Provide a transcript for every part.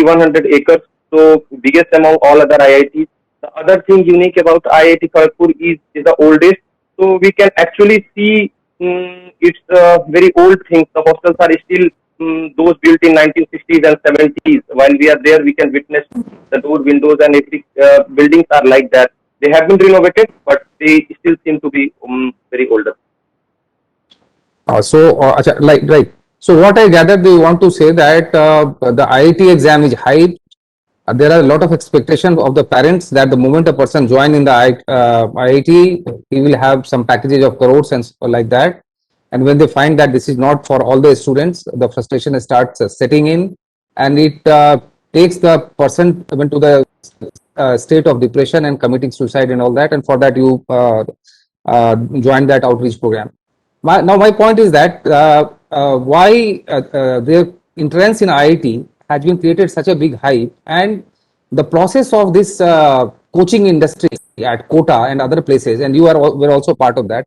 100 acres, so biggest among all other IITs. The other thing unique about IIT Kharagpur is the oldest, so we can actually see it's very old things. The hostels are still those built in 1960s and 70s. While we are there, we can witness the door, windows, and every buildings are like that. They have been renovated, but they still seem to be very older. Right. So what I gathered, you want to say that the IIT exam is high. There are a lot of expectations of the parents that the moment a person join in the IIT, he will have some packages of crores and like that. And when they find that this is not for all the students, the frustration starts setting in, and it takes the person even to the state of depression and committing suicide and all that. And for that, you join that outreach program. Now, my point is that why their entrance in IIT has been created such a big hype, and the process of this coaching industry at Kota and other places, and you were also part of that.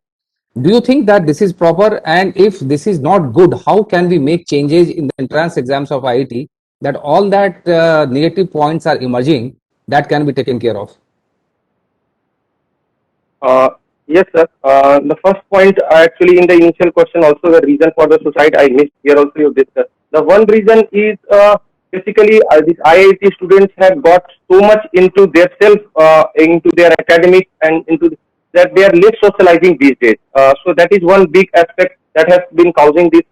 Do you think that this is proper? And if this is not good, how can we make changes in the entrance exams of IIT that all that negative points are emerging that can be taken care of? Uh, yes, sir. The first point, actually, in the initial question, also the reason for the suicide, I missed here also you discussed. The one reason is basically these IIT students have got so much into their self, into their academics, and that they are less socializing these days. So that is one big aspect that has been causing this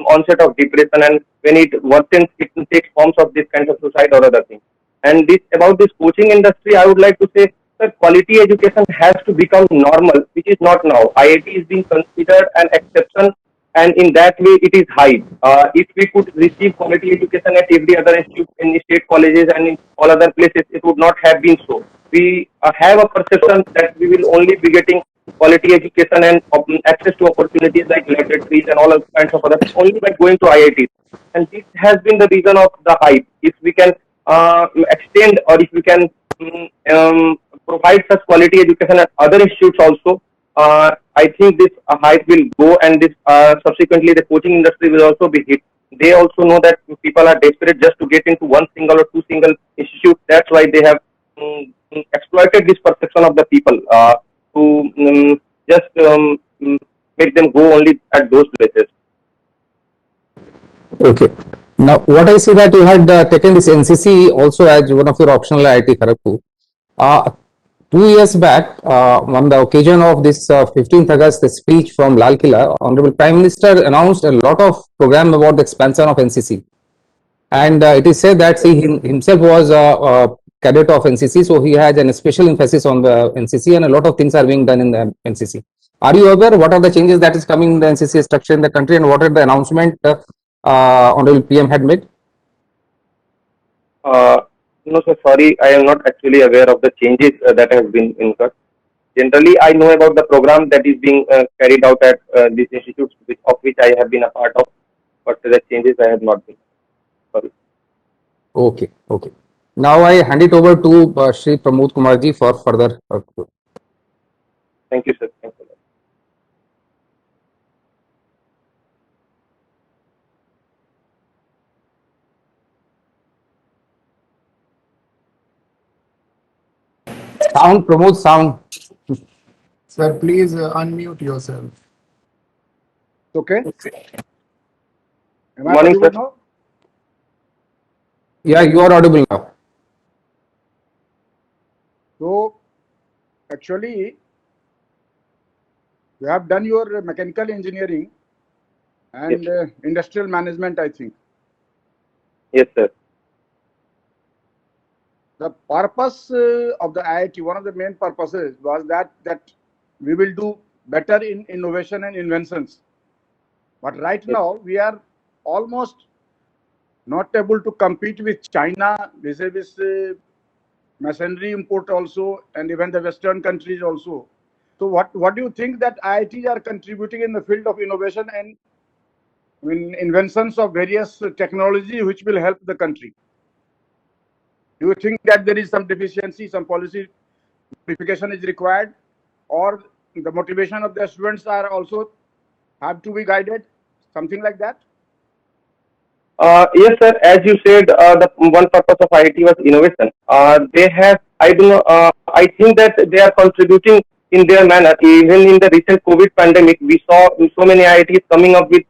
onset of depression, and when it worsens, it takes forms of this kind of suicide or other thing. And this about this coaching industry, I would like to say that quality education has to become normal, which is not now. IIT is being considered an exception, and in that way, it is high. If we could receive quality education at every other institute, in state colleges and in all other places, it would not have been so. We have a perception that we will only be getting quality education and access to opportunities like laboratories and all kinds of other things only by going to IITs. And this has been the reason of the hype. If we can extend, or if we can provide such quality education at other institutes also, I think this hype will go, and this subsequently the coaching industry will also be hit. They also know that people are desperate just to get into one single or two single institute. That's why they have exploited this perception of the people to just make them go only at those places. Okay. Now, what I see that you had taken this NCC also as one of your optional IIT Kharagpur. 2 years back, on the occasion of this 15th August speech from Lal Killa, Honorable Prime Minister announced a lot of program about the expansion of NCC. And it is said that he himself was a cadet of NCC, so he has a special emphasis on the NCC, and a lot of things are being done in the NCC. Are you aware what are the changes that is coming in the NCC structure in the country, and what are the announcement Honorable PM had made? No, sir, sorry, I am not actually aware of the changes that have been incurred. Generally, I know about the program that is being carried out at these institutes, of which I have been a part of, but the changes I have not been. Sorry. Okay, okay. Now I hand it over to Shri Pramod Kumarji for further. Thank you, sir. Thank you. Sound, Pramod, sound. Sir, please unmute yourself. Okay. Am I Morning, audible sir. now? Yeah, you are audible now. So, actually, you have done your mechanical engineering and industrial management, I think. Yes, sir. The purpose of the IIT, one of the main purposes was that we will do better in innovation and inventions. But right now, we are almost not able to compete with China, vis-a-vis masonry import also, and even the Western countries also. So what do you think that IITs are contributing in the field of innovation and inventions of various technology which will help the country? Do you think that there is some deficiency, some policy modification is required, or the motivation of the students are also have to be guided, something like that? Yes, sir. As you said, the one purpose of IIT was innovation. They have, I do not, I think that they are contributing in their manner. Even in the recent COVID pandemic, we saw so many IITs coming up with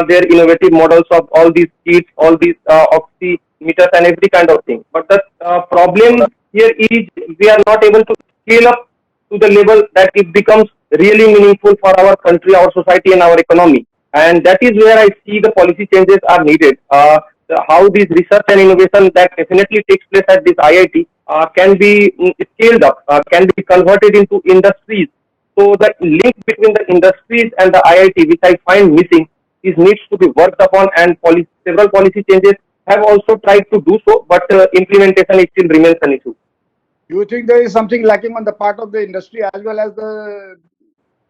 their innovative models of all these kits, all these oximeters and every kind of thing. But the problem here is we are not able to scale up to the level that it becomes really meaningful for our country, our society, and our economy. And that is where I see the policy changes are needed. How this research and innovation that definitely takes place at this IIT can be scaled up, can be converted into industries. So the link between the industries and the IIT, which I find missing, is needs to be worked upon, and several policy changes have also tried to do so, but implementation is still remains an issue. Do you think there is something lacking on the part of the industry as well as the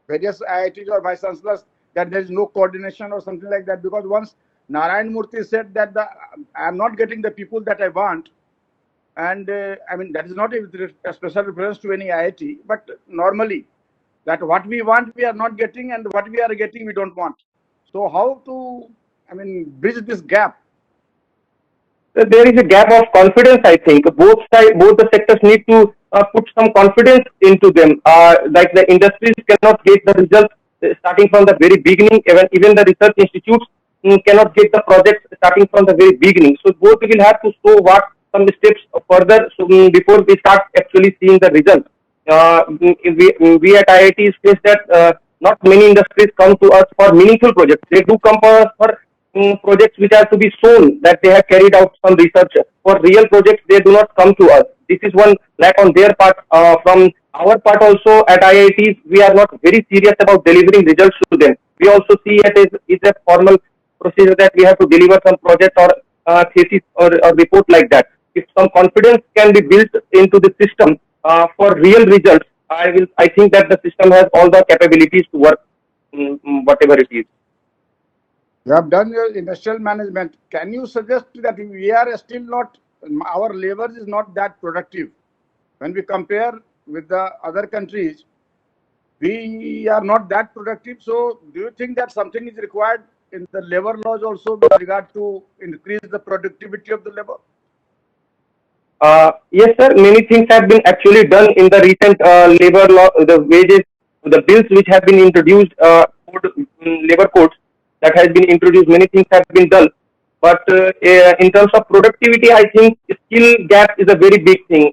various IITs or vice chancellors, that there is no coordination or something like that? Because once Narayan Murthy said that I am not getting the people that I want, and I mean that is not a special reference to any IIT, but normally that what we want we are not getting, and what we are getting we don't want. So how to, I mean, bridge this gap? There is a gap of confidence. I think both the sectors need to put some confidence into them. Like the industries cannot get the results starting from the very beginning. Even the research institutes cannot get the projects starting from the very beginning. So both will have to show what some steps further, so, before we start actually seeing the results. We at IIT face that not many industries come to us for meaningful projects. They do come for us for projects which are to be shown that they have carried out some research. For real projects, they do not come to us. This is one lack on their part. From our part also at IITs, we are not very serious about delivering results to them. We also see it as it's a formal procedure that we have to deliver some project or thesis or report like that. If some confidence can be built into the system for real results, I think that the system has all the capabilities to work, whatever it is. You have done your industrial management. Can you suggest that we are still not, our labor is not that productive? When we compare with the other countries, we are not that productive. So do you think that something is required in the labor laws also with regard to increase the productivity of the labor? Yes, sir. Many things have been actually done in the recent labor law, the wages, the bills which have been introduced, labor codes that has been introduced. Many things have been done, but in terms of productivity, I think skill gap is a very big thing.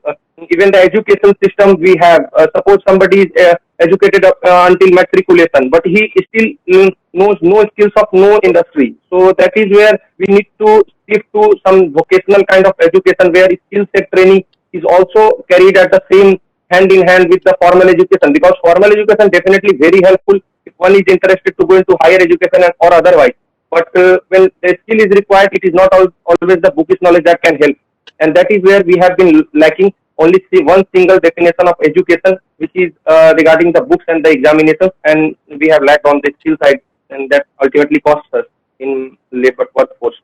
Even the education system we have, suppose somebody is educated until matriculation, but he still knows no skills of no industry. So that is where we need to shift to some vocational kind of education where skill set training is also carried at the same hand in hand with the formal education, because formal education definitely very helpful if one is interested to go into higher education or otherwise. But when the skill is required, it is not always the bookish knowledge that can help, and that is where we have been lacking. Only see one single definition of education, which is regarding the books and the examinations, and we have lacked on the skill side, and that ultimately costs us in labor workforce.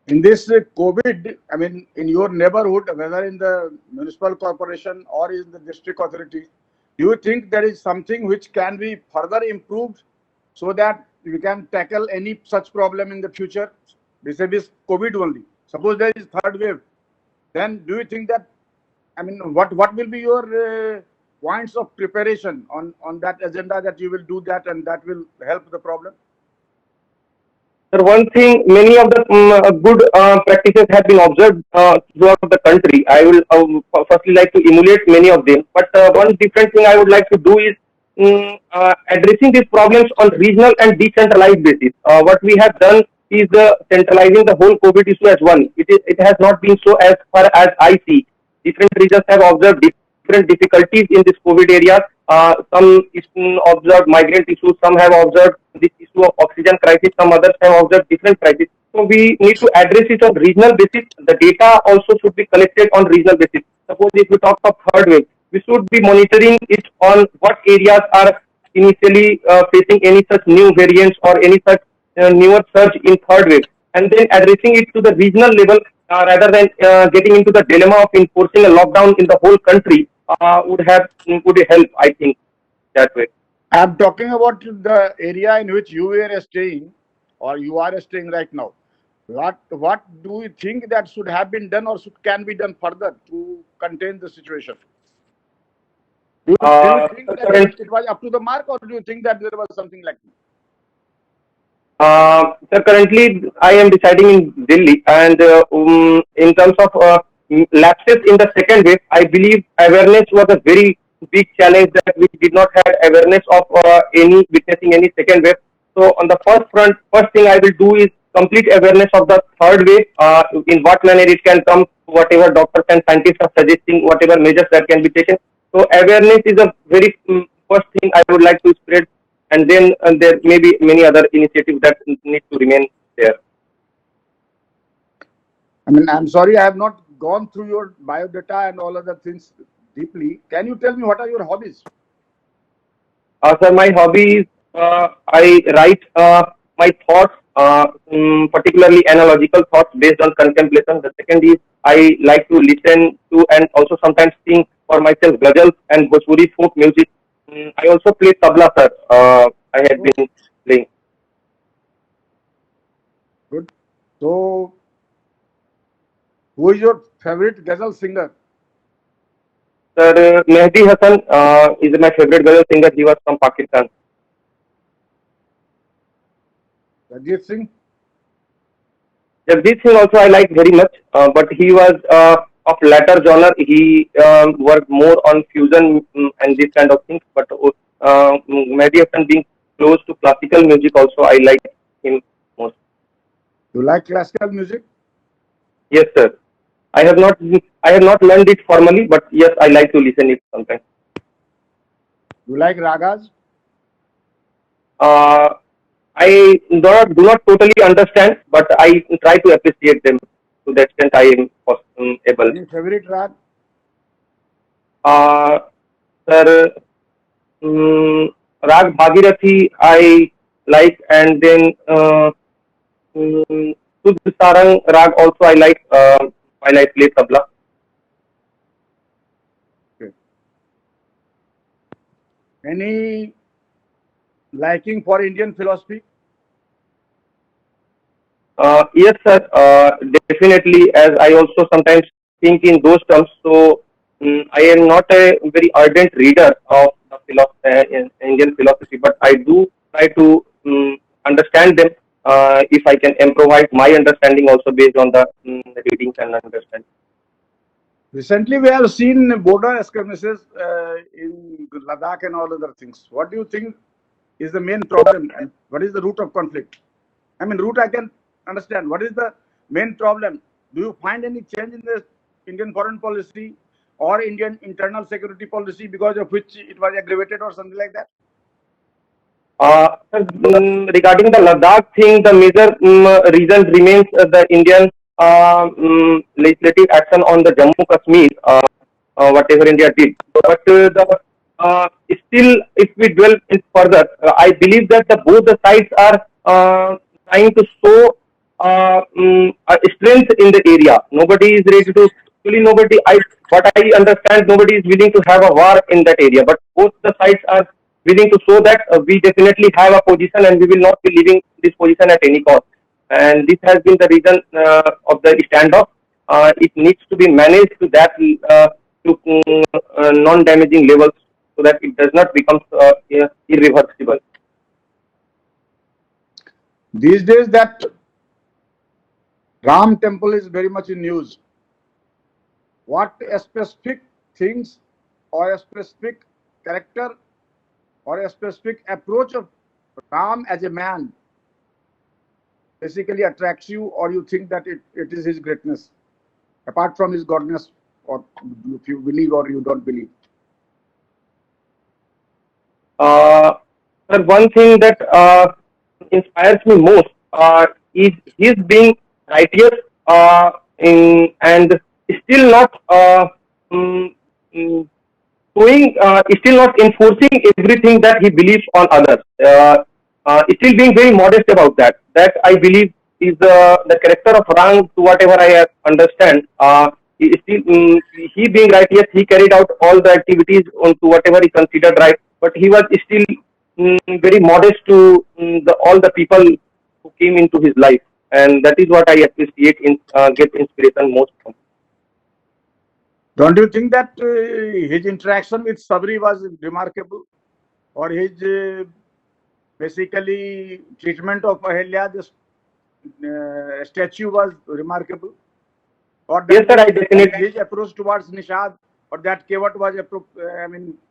In this COVID, I mean, in your neighborhood, whether in the municipal corporation or in the district authority, do you think there is something which can be further improved so that we can tackle any such problem in the future? This is COVID only. Suppose there is third wave, then do you think that, I mean, what will be your points of preparation on that agenda, that you will do that and that will help the problem? Sir, one thing, many of the good practices have been observed throughout the country. I will firstly like to emulate many of them. But one different thing I would like to do is addressing these problems on regional and decentralized basis. What we have done is centralizing the whole COVID issue as one. It has not been so as far as I see. Different regions have observed different difficulties in this COVID area. Some observed migrant issues, some have observed this issue of oxygen crisis, some others have observed different crises. So we need to address it on regional basis. The data also should be collected on regional basis. Suppose if we talk of third wave, we should be monitoring it on what areas are initially facing any such new variants or any such newer surge in third wave, and then addressing it to the regional level rather than getting into the dilemma of enforcing a lockdown in the whole country would help, I think, that way. I'm talking about the area in which you were staying. or you are staying right now. What do you think that should have been done or can be done further to contain the situation? Do you think that it was up to the mark, or do you think that there was something lacking? Sir, currently I am residing in Delhi, and in terms of lapses in the second wave, I believe awareness was a very big challenge, that we did not have awareness of any witnessing any second wave. So on the first thing I will do is complete awareness of the third wave, in what manner it can come, whatever doctors and scientists are suggesting, whatever measures that can be taken. So awareness is a very first thing I would like to spread, and then there may be many other initiatives that need to remain there. I mean, I'm sorry, I have not gone through your biodata and all other things deeply. Can you tell me what are your hobbies? Sir, my hobbies, I write my thoughts, particularly analogical thoughts based on contemplation. The second is I like to listen to and also sometimes sing for myself ghazals and Bhojpuri folk music. I also play tabla, sir. I had been playing. Good. So, who is your favorite ghazal singer? Sir, Mehdi Hassan is my favorite ghazal singer. He was from Pakistan. Ranjit Singh? Jagdish Singh also I like very much, but he was of latter genre. He worked more on fusion and this kind of things. But Mehdi Hassan being close to classical music also, I like him most. You like classical music? Yes, sir. I have not learned it formally, but yes, I like to listen it sometimes. You like ragas? I do not totally understand, but I try to appreciate them to the extent I am able. Any favorite rag? Sir, Rag Bhagirathi I like, and then Sudh Sarang Rag also I like while I play tabla. Okay. Any liking for Indian philosophy? Yes, sir. Definitely, as I also sometimes think in those terms. So, I am not a very ardent reader of the Indian philosophy, but I do try to understand them if I can improvise my understanding also based on the readings and understanding. Recently, we have seen border skirmishes in Ladakh and all other things. What do you think is the main problem, and what is the root of conflict? I mean, root I can understand. What is the main problem? Do you find any change in the Indian foreign policy or Indian internal security policy because of which it was aggravated or something like that? Regarding the Ladakh thing, the major reason remains the Indian legislative action on the Jammu Kashmir, whatever India did. But still, if we dwell in further, I believe that both the sides are trying to show strength in the area. Nobody is ready to. Actually, what I understand, nobody is willing to have a war in that area. But both the sides are willing to show that we definitely have a position and we will not be leaving this position at any cost. And this has been the reason of the standoff. It needs to be managed to that non-damaging levels so that it does not become irreversible. These days, that Ram temple is very much in news. What specific things or a specific character or a specific approach of Ram as a man basically attracts you, or you think that it is his greatness, apart from his godness, or if you believe or you don't believe? Sir, one thing that inspires me most is his being righteous and still not still not enforcing everything that he believes on others. Still being very modest about that. That I believe is the character of Ram, to whatever I understand. He being righteous, he carried out all the activities on to whatever he considered right, but he was still very modest to all the people who came into his life, and that is what I appreciate in get inspiration most from. Don't you think that his interaction with Sabri was remarkable, or his basically treatment of Ahilya, this statue was remarkable, or Yes, that sir, I definitely. his approach towards Nishad or that Kevat was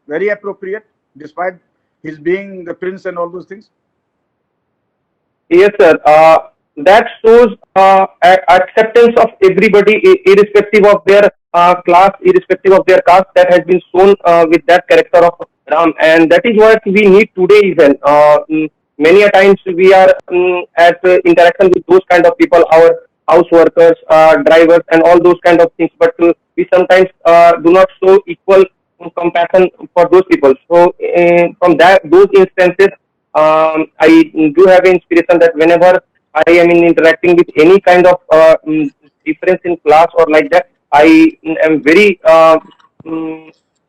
very appropriate, despite his being the prince and all those things. Yes, sir. That shows acceptance of everybody, irrespective of their class, irrespective of their caste, that has been shown with that character of Ram, and that is what we need today. Even many a times we are at interaction with those kind of people, our house workers, drivers, and all those kind of things. But we sometimes do not show equal compassion for those people. So from that those instances, I do have inspiration that whenever I am in interacting with any kind of difference in class or like that, I am very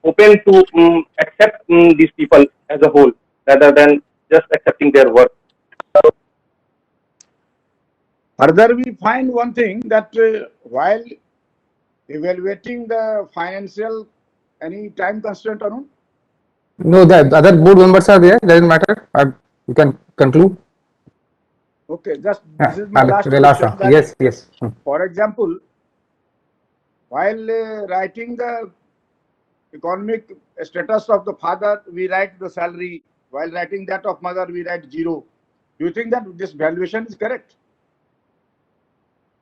open to accept these people as a whole rather than just accepting their work. Further, we find one thing that while evaluating the financial, any time constraint, Arun? No, the other board members are there, doesn't matter. You can conclude. Okay, just Yeah, this is my last the last question. one. Yes, yes. For example, while writing the economic status of the father, we write the salary. While writing that of mother, we write zero. Do you think that this valuation is correct?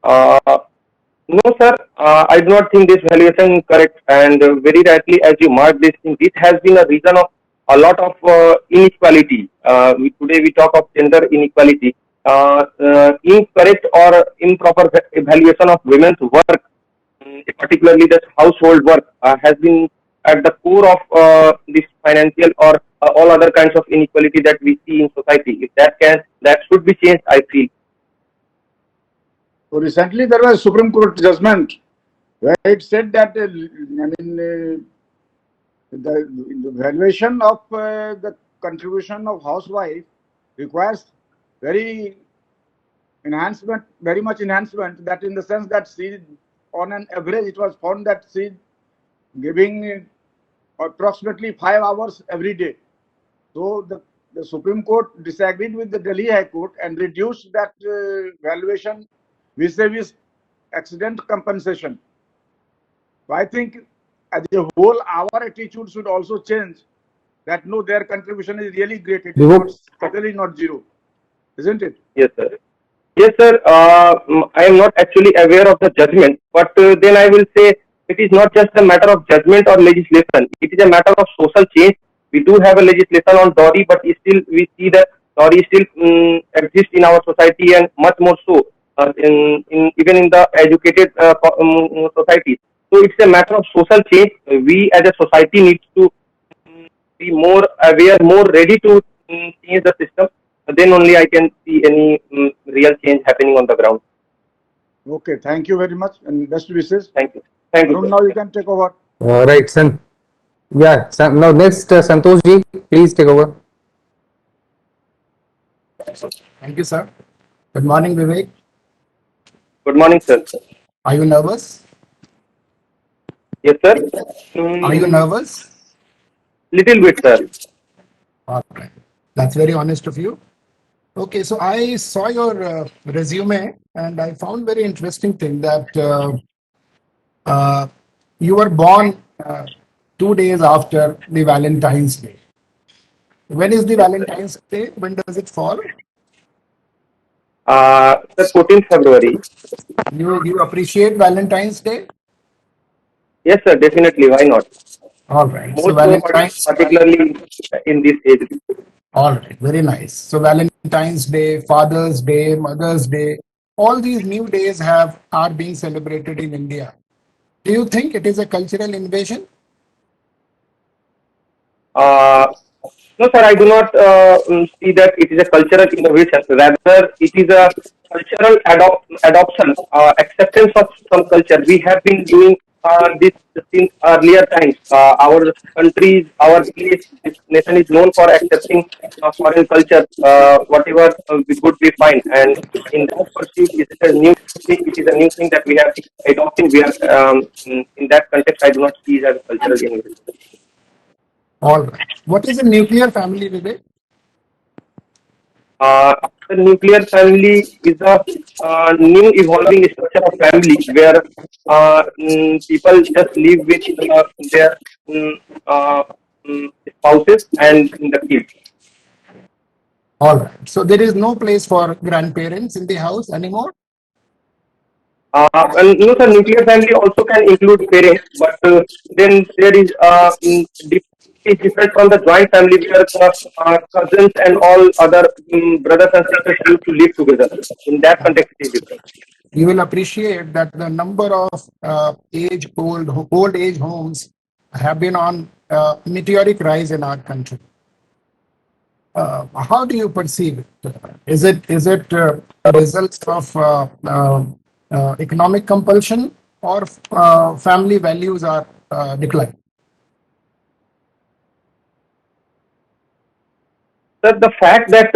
Uh, no, sir. I do not think this valuation is correct, and very rightly, as you mark this thing, this has been a reason of a lot of inequality. Today we talk of gender inequality. Incorrect or improper evaluation of women's work, particularly this household work, has been at the core of this financial or all other kinds of inequality that we see in society. If that should be changed, I feel. So recently there was a Supreme Court judgment where it said that the valuation of the contribution of housewife requires very much enhancement. That in the sense that she, on an average, it was found that she giving approximately 5 hours every day. So the Supreme Court disagreed with the Delhi High Court and reduced that valuation vis-a-vis accident compensation. So I think as a whole, our attitude should also change. That no, their contribution is really great. It is certainly not zero, isn't it? Yes, sir. Yes, sir. I am not actually aware of the judgment, but then I will say it is not just a matter of judgment or legislation. It is a matter of social change. We do have a legislation on dowry, but still we see that dowry still exists in our society, and much more so even in the educated society. So it's a matter of social change. We as a society need to be more aware, more ready to change the system. Then only I can see any real change happening on the ground. Okay, thank you very much and best wishes. Thank you. Thank you. Arun, now you can take over. Right, son. Yeah, now next, Santosh ji, please take over. Thank you, sir. Good morning, Vivek. Good morning, sir. Are you nervous? Yes, sir. Are you nervous? Little bit, sir. All right. That's very honest of you. Okay, so I saw your resume and I found very interesting thing that you were born 2 days after the Valentine's Day. When is the Valentine's Day? When does it fall? The 14th February. You appreciate Valentine's Day? Yes, sir. Definitely. Why not? All right. More So so, Valentine's, particularly in this age. all right, very nice. So Valentine's Day, Father's Day, Mother's Day, all these new days are being celebrated in India. Do you think it is a cultural invasion? No, sir. I do not see that it is a cultural innovation. Rather, it is a cultural adoption, acceptance of some culture. We have been doing this since earlier times. Our country, our place, this nation is known for accepting foreign culture, whatever good we find, and in that pursuit, it is a new thing. It is a new thing that we have adopting. We are in that context. I do not see it as a cultural innovation. All right. What is a nuclear family, Vivek? The nuclear family is a new evolving structure of family where people just live with their mm, uh, spouses and the kids. All right. So there is no place for grandparents in the house anymore. And no, sir, nuclear family also can include parents, but then there is it is different from the joint family where cousins and all other brothers and sisters used to live together. In that context, it is different. You will appreciate that the number of old age homes have been on meteoric rise in our country. How do you perceive it? Is it a result of economic compulsion or family values are declining? Sir, the fact that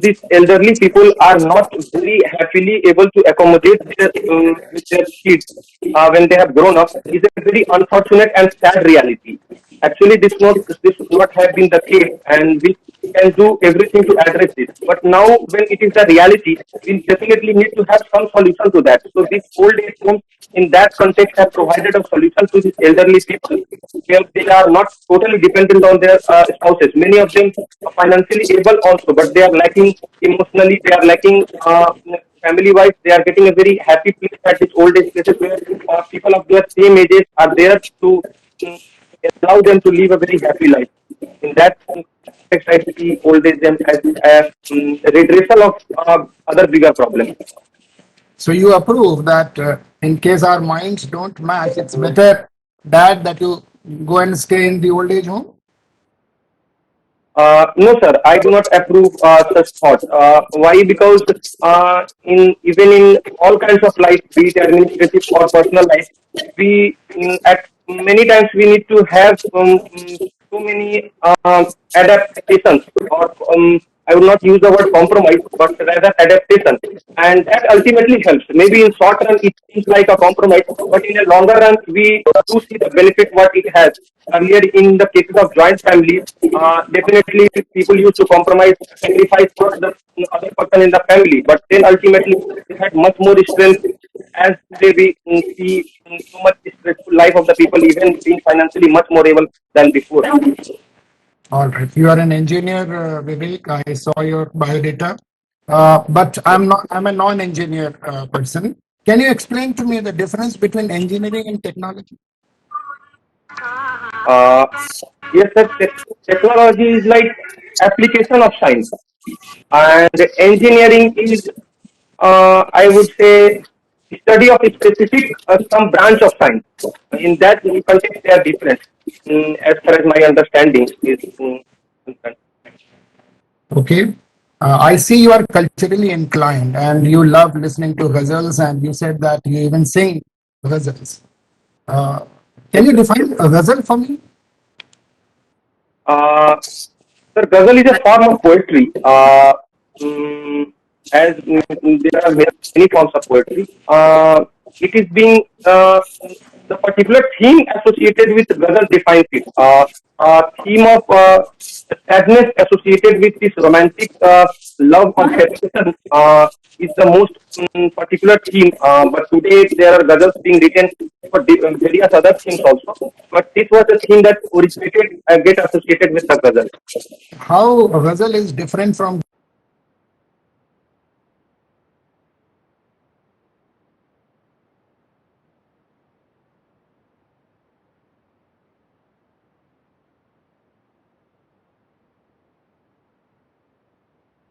these elderly people are not very happily able to accommodate with their kids when they have grown up is a very unfortunate and sad reality. Actually, this should not have been the case, and we can do everything to address this. But now, when it is the reality, we definitely need to have some solution to that. So, these old age homes, in that context, have provided a solution to these elderly people where they are not totally dependent on their spouses. Many of them are financially able also, but they are lacking emotionally. They are lacking family-wise. They are getting a very happy place at these old age places where people of their same ages are there to mm, allow them to live a very happy life. In that context, I see old age them as a redressal of other bigger problems. So you approve that in case our minds don't match, it's better, Dad, that you go and stay in the old age home? No, sir, I do not approve such thought. Why? Because in even in all kinds of life, be it administrative or personal life, we at many times we need to have so many adaptations, or I would not use the word compromise, but rather adaptation, and that ultimately helps. Maybe in short run it seems like a compromise, but in a longer run we do see the benefit what it has. Earlier, in the cases of joint family, definitely people used to compromise, sacrifice for the other person in the family, but then ultimately they had much more strength as they see so much stressful life of the people, even being financially much more able than before. All right. You are an engineer, Vivek. I saw your biodata. But I'm not, I'm a non-engineer person. Can you explain to me the difference between engineering and technology? Uh, yes, sir. Technology is like application of science, and engineering is, I would say, study of a specific some branch of science. In that context, they are different. As far as my understanding is concerned. Okay. I see you are culturally inclined and you love listening to ghazals, and you said that you even sing ghazals. Uh, can you define a ghazal for me? Sir, ghazal is a form of poetry. Mm, as there are many forms of poetry, it is being the particular theme associated with ghazal defines it. Theme of sadness associated with this romantic love or separation is the most particular theme. But today there are ghazals being written for various other themes also. But this was a theme that originated get associated with the ghazal. How a ghazal is different from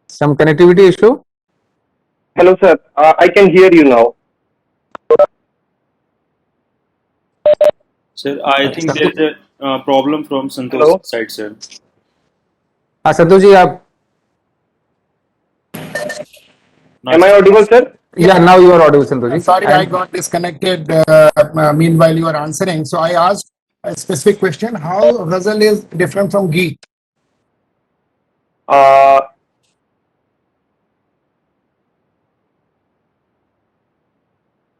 Some connectivity issue? Hello, sir. I can hear you now. Sir, I think there is a problem from Santosh's Hello. side, sir. हाँ संतोष जी आप Am I audible, sir? Yeah, now you are audible, Sindhuji. Sorry, I And- got disconnected meanwhile you were answering. So I asked a specific question: how ghazal is different from Geet? Uh,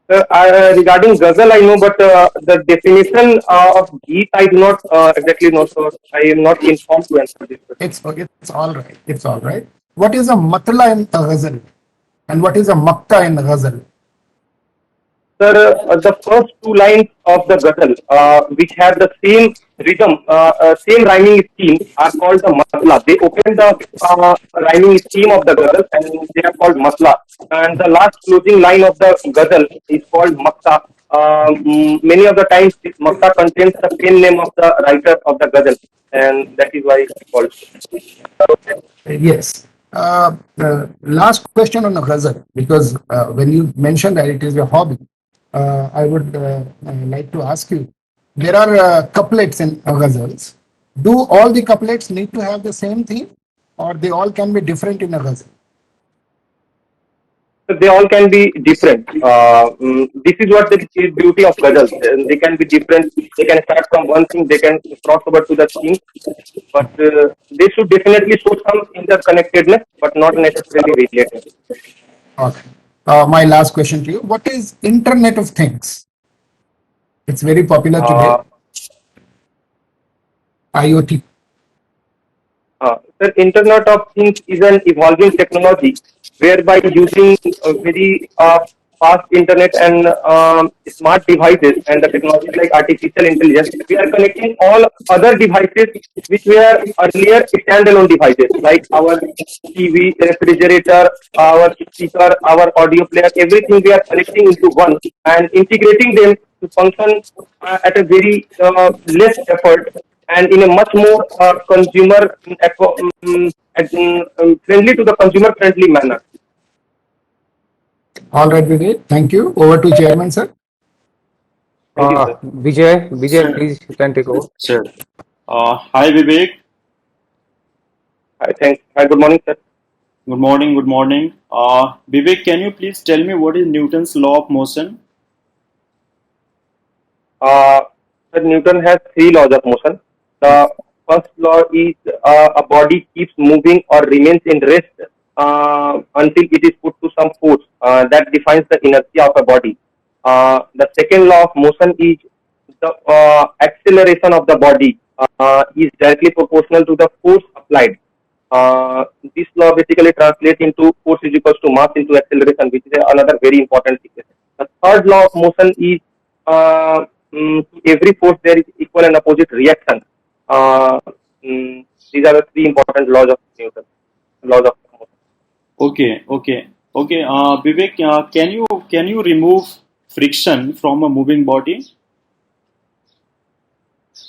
Regarding ghazal, I know, but the definition of geet, I do not exactly know. So I am not informed to answer this question. It's all right. It's all right. What is a matla in a ghazal, and what is a makka in ghazal? Sir, the first two lines of the ghazal, which have the same rhythm, same rhyming scheme, are called the matla. They open the rhyming scheme of the ghazal, and they are called matla. And the last closing line of the ghazal is called makta. Many of the times, this makta contains the pen name of the writer of the ghazal, and that is why it's called. Yes. Last question on a ghazal, because when you mentioned that it is your hobby, I would like to ask you. There are couplets in ghazals. Do all the couplets need to have the same theme, or they all can be different in a ghazal? So they all can be different. This is what the beauty of ghazals. They can be different. They can start from one thing. They can cross over to the theme. But they should definitely show some interconnectedness, but not necessarily related. Okay. My last question to you: what is Internet of Things? It's very popular today. Uh, IoT. The Internet of Things is an evolving technology whereby using very fast internet and smart devices and the technologies like artificial intelligence, we are connecting all other devices which were earlier standalone devices like our TV, refrigerator, our speaker, our audio player, everything we are connecting into one and integrating them to function at a very less effort and in a much more consumer friendly to the consumer friendly manner. All right, Vivek. Thank you. Over to Chairman, sir. Thank you, sir. Vijay, Sir, please, you can take over. sir. Hi, Vivek. Hi, thanks. Hi, good morning, sir. Good morning. Good morning. Vivek, can you please tell me what is Newton's law of motion? Uh, Sir, Newton has three laws of motion. The first law is a body keeps moving or remains in rest until it is put to some force. That defines the inertia of a body. The second law of motion is the acceleration of the body is directly proportional to the force applied. This law basically translates into force is equals to mass into acceleration, which is another very important thing. The third law of motion is to every force there is equal and opposite reaction. Uh, these are the three important laws of Newton. Laws of motion. Okay. Vivek, can you remove friction from a moving body?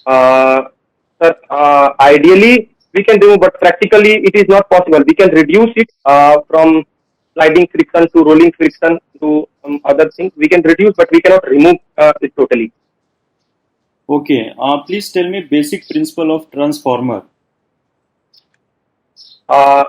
Uh, Sir, ideally we can do, but practically it is not possible. We can reduce it from sliding friction to rolling friction to other things. We can reduce, but we cannot remove it totally. Okay. Please tell me basic principle of transformer. Uh,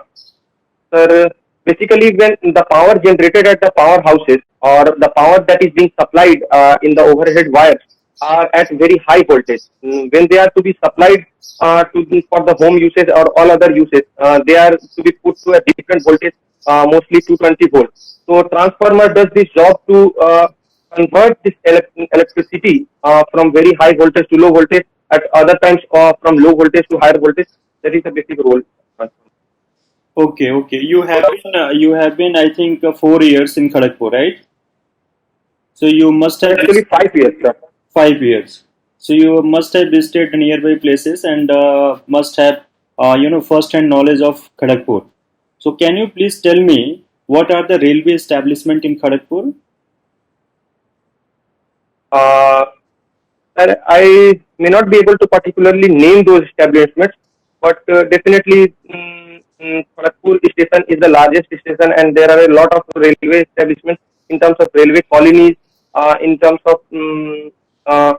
Sir, basically when the power generated at the powerhouses or the power that is being supplied in the overhead wires are at very high voltage. When they are to be supplied for the home usage or all other uses, they are to be put to a different voltage, mostly 220 volts. So transformer does this job to convert this electricity from very high voltage to low voltage, at other times from low voltage to higher voltage. That is the basic role. Okay. You have been I think 4 years in Kharagpur, right? So you must have Actually, 5 years, sir. 5 years. So you must have visited nearby places and must have first-hand knowledge of Kharagpur. So can you please tell me what are the railway establishment in Kharagpur? Uh, Sir, I may not be able to particularly name those establishments, but definitely Kharagpur station is the largest station, and there are a lot of railway establishments in terms of railway colonies, in terms of uh,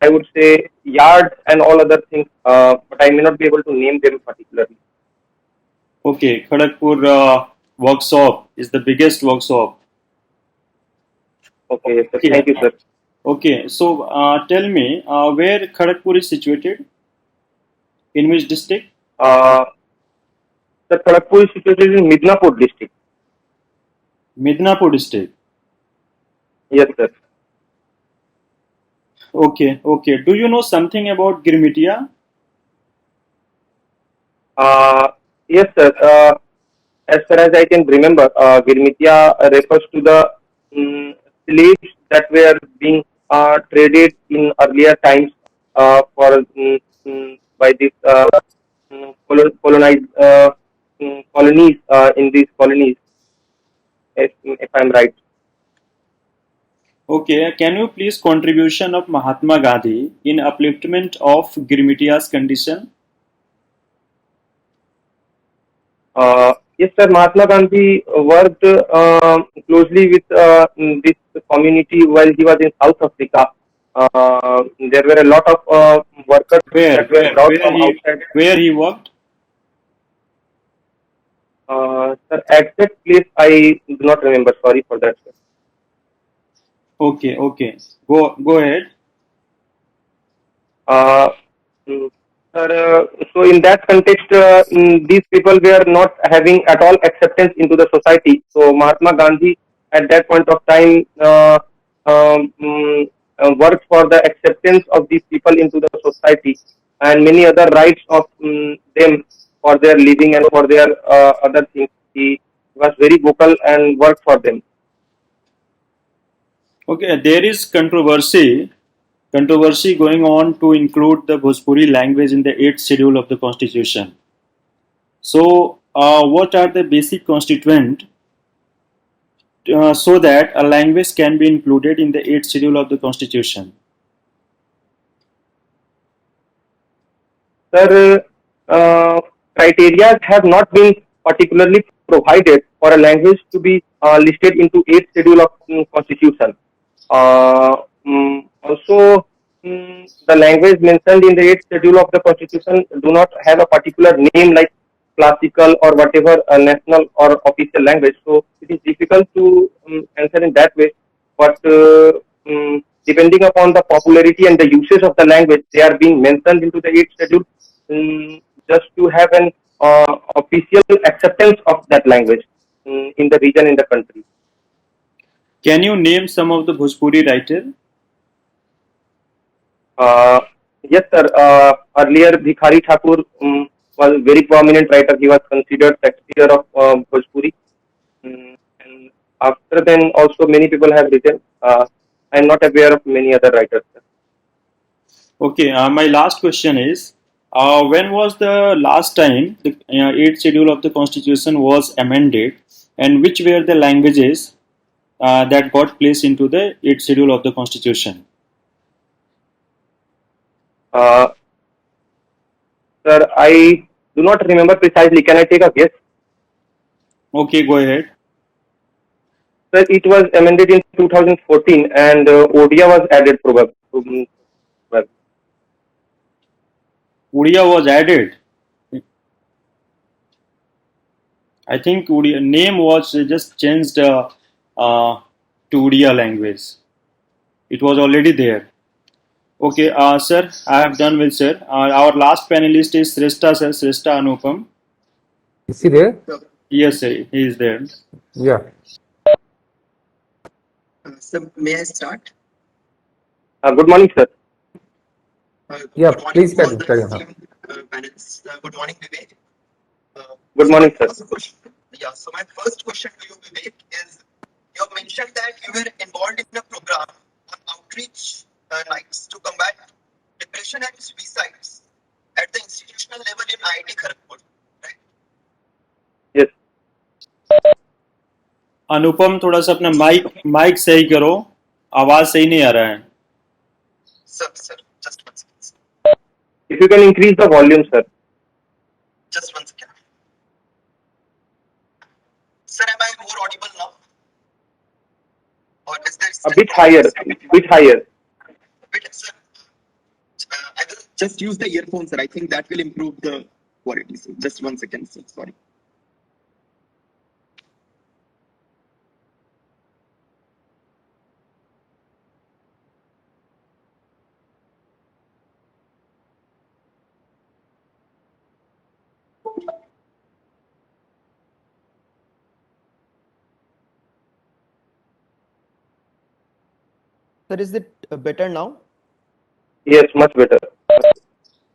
I would say yards and all other things, but I may not be able to name them particularly. Okay, Kharagpur workshop is the biggest workshop. Okay, yes, sir. Okay. Thank you, sir. Okay, so tell me where Kharagpur is situated? In which district? Uh, the Kharagpur is situated in Midnapur district. Midnapur district. Yes, sir. Okay, okay. Do you know something about Girmitia? Uh, yes, sir. As far as I can remember, Girmitia refers to the slaves that were being traded in earlier times for by these colonized colonies in these colonies, if I'm right. Okay, can you please contribution of Mahatma Gandhi in upliftment of Girmitia's condition? Yes, sir. Mahatma Gandhi worked closely with this community while he was in South Africa. There were a lot of workers Where, that were where, brought where from he, outside. where he worked? Sir, exact place I do not remember. Sorry for that, sir. Okay, okay. Go ahead. Uh, mm, Sir, so in that context, these people were not having at all acceptance into the society. So Mahatma Gandhi, at that point of time, worked for the acceptance of these people into the society and many other rights of them for their living and for their other things. He was very vocal and worked for them. Okay, there is controversy going on to include the Bhojpuri language in the 8th schedule of the Constitution. So, what are the basic constituent so that a language can be included in the 8th schedule of the Constitution? Sir, criteria have not been particularly provided for a language to be listed into 8th schedule of constitution. Also, the language mentioned in the 8th schedule of the constitution do not have a particular name like classical or whatever national or official language. So it is difficult to answer in that way. But depending upon the popularity and the usage of the language, they are being mentioned into the 8th schedule just to have an official acceptance of that language in the region, in the country. Can you name some of the Bhojpuri writer? Uh, yes, sir. Earlier, Bhikhari Thakur was a very prominent writer. He was considered Shakespeare of Bhojpuri. And after then, also many people have written. I am not aware of many other writers, sir. Okay, my last question is when was the last time the 8th schedule of the Constitution was amended, and which were the languages that got placed into the 8th schedule of the Constitution? Uh, Sir, I do not remember precisely. Can I take a guess? Okay, go ahead. Sir, it was amended in 2014 and Odia was added probably. Well, Odia was added. I think Odia name was just changed to Odia language. It was already there. Okay, sir, I have done with sir. Our last panelist is Srestha sir, Srestha Anupam. Is he there? Yes, sir, he is there. Yeah. So may I start? good morning, sir. Yeah, Good morning please to all carry the carry on. esteemed panelists. Good morning, Vivek. Good So morning, my sir. first question, yeah. So my first question to you, Vivek, is you have mentioned that you were involved in a program on outreach nights to combat depression and suicides at the institutional level in IIT Kharagpur, right? Yes. अनुपम थोड़ा सा अपना mic mic सही करो, आवाज सही नहीं आ रहा है. Sir, just one second. If you can increase the volume, sir. Just one second. Sir, am I more audible now? Or is there A still bit higher. problems? Bit higher. Wait, sir. I will just use the earphones, sir. I think that will improve the quality. So just one second, sir. Sorry. Sir, is it better now? Yes, much better.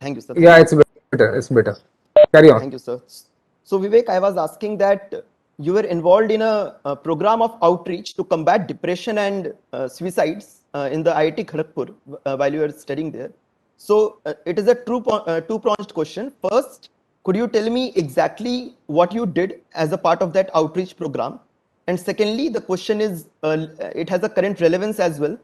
Thank you, sir. Yeah, it's better. It's better. Carry on. Thank you, sir. So, Vivek, I was asking that you were involved in a program of outreach to combat depression and suicides in the IIT Kharagpur while you were studying there. So, it is a two-pronged question. First, could you tell me exactly what you did as a part of that outreach program? And secondly, the question is, it has a current relevance as well,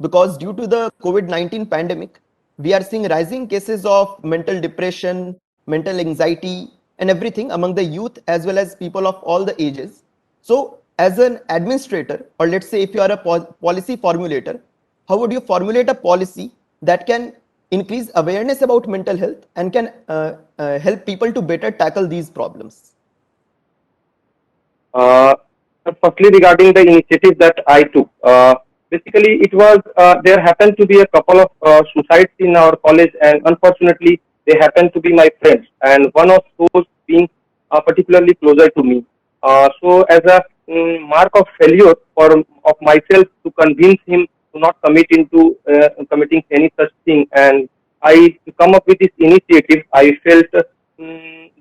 because due to the COVID-19 pandemic, we are seeing rising cases of mental depression, mental anxiety, and everything among the youth as well as people of all the ages. So, as an administrator, or let's say if you are a policy formulator, how would you formulate a policy that can increase awareness about mental health and can help people to better tackle these problems? Uh, Firstly, regarding the initiative that I took, basically it was there happened to be a couple of suicides in our college, and unfortunately, they happened to be my friends, and one of those being particularly closer to me. So, as a mark of failure for of myself to convince him to not commit into committing any such thing, and I come up with this initiative. I felt